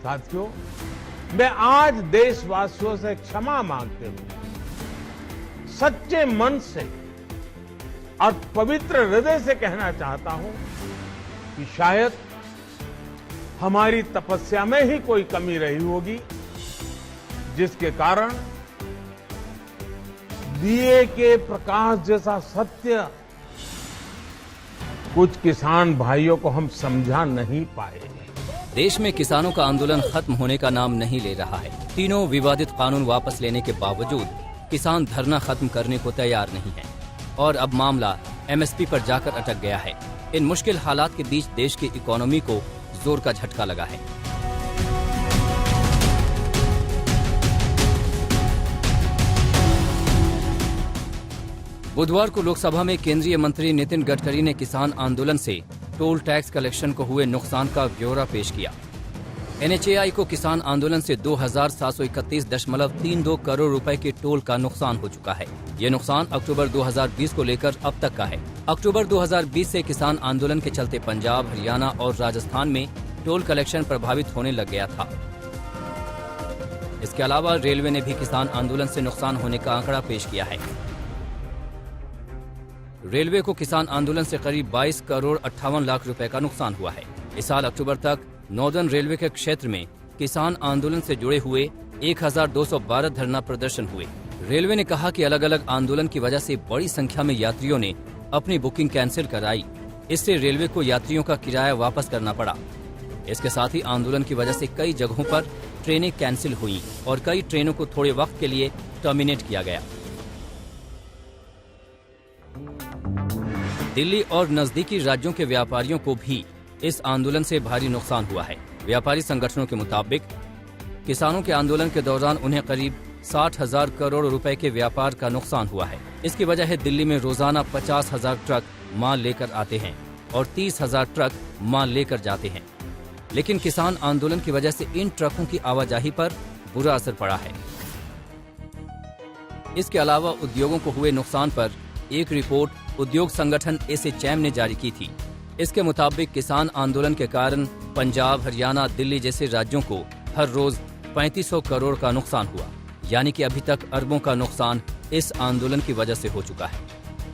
साथियों, मैं आज देशवासियों से क्षमा मांगते हुए सच्चे मन से और पवित्र हृदय से कहना चाहता हूं कि शायद हमारी तपस्या में ही कोई कमी रही होगी, जिसके कारण दिए के प्रकाश जैसा सत्य कुछ किसान भाइयों को हम समझा नहीं पाए। देश में किसानों का आंदोलन खत्म होने का नाम नहीं ले रहा है। तीनों विवादित कानून वापस लेने के बावजूद किसान धरना खत्म करने को तैयार नहीं है और अब मामला एमएसपी पर जाकर अटक गया है। इन मुश्किल हालात के बीच देश की इकोनॉमी को जोर का झटका लगा है। बुधवार को लोकसभा में केंद्रीय मंत्री नितिन गडकरी ने किसान आंदोलन से टोल टैक्स कलेक्शन को हुए नुकसान का ब्यौरा पेश किया। एनएचएआई को किसान आंदोलन से 2731.32 करोड़ रुपए के टोल का नुकसान हो चुका है। ये नुकसान अक्टूबर 2020 को लेकर अब तक का है। अक्टूबर 2020 से किसान आंदोलन के चलते पंजाब, हरियाणा और राजस्थान में टोल कलेक्शन प्रभावित होने लग गया था। इसके अलावा रेलवे ने भी किसान आंदोलन से नुकसान होने का आंकड़ा पेश किया है। रेलवे को किसान आंदोलन से करीब 22 करोड़ 58 लाख रुपए का नुकसान हुआ है। इस साल अक्टूबर तक नॉर्दर्न रेलवे के क्षेत्र में किसान आंदोलन से जुड़े हुए 1212 धरना प्रदर्शन हुए। रेलवे ने कहा कि अलग अलग आंदोलन की वजह से बड़ी संख्या में यात्रियों ने अपनी बुकिंग कैंसिल कराई। इससे रेलवे को यात्रियों का किराया वापस करना पड़ा। इसके साथ ही आंदोलन की वजह से कई जगहों पर ट्रेनें कैंसिल हुई और कई ट्रेनों को थोड़े वक्त के लिए टर्मिनेट किया गया। दिल्ली और नजदीकी राज्यों के व्यापारियों को भी इस आंदोलन से भारी नुकसान हुआ है। व्यापारी संगठनों के मुताबिक किसानों के आंदोलन के दौरान उन्हें करीब 60,000 करोड़ रुपए के व्यापार का नुकसान हुआ है। इसकी वजह है दिल्ली में रोजाना 50,000 ट्रक माल लेकर आते हैं और 30,000 ट्रक माल लेकर जाते हैं। लेकिन किसान आंदोलन की वजह से इन ट्रकों की आवाजाही पर बुरा असर पड़ा है। इसके अलावा उद्योगों को हुए नुकसान पर एक रिपोर्ट उद्योग संगठन एसोचैम ने जारी की थी। इसके मुताबिक किसान आंदोलन के कारण पंजाब, हरियाणा, दिल्ली जैसे राज्यों को हर रोज 3500 करोड़ का नुकसान हुआ, यानी कि अभी तक अरबों का नुकसान इस आंदोलन की वजह से हो चुका है।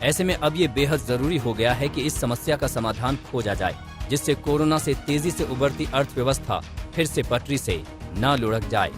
ऐसे में अब ये बेहद जरूरी हो गया है कि इस समस्या का समाधान खोजा जाए, जिससे कोरोना से तेजी से उभरती अर्थव्यवस्था फिर से पटरी से न लुढ़क जाए।